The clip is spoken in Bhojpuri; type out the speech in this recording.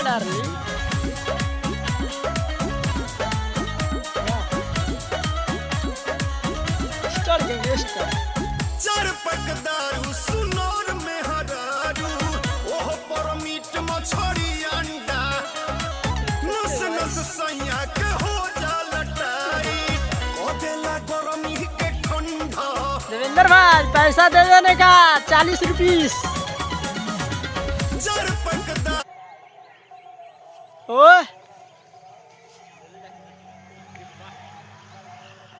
डार्लिंग। स्टार गैंगस्टर चरपक दारू सुनोर में हरारू ओह पर मीट मछरी अंडा नस नस सैया के हो जा लटाई ओ देला गरमी के ठंडा। देवेंद्र भाई पैसा दे देने का 40 रुपीस। चरपक दारू ओए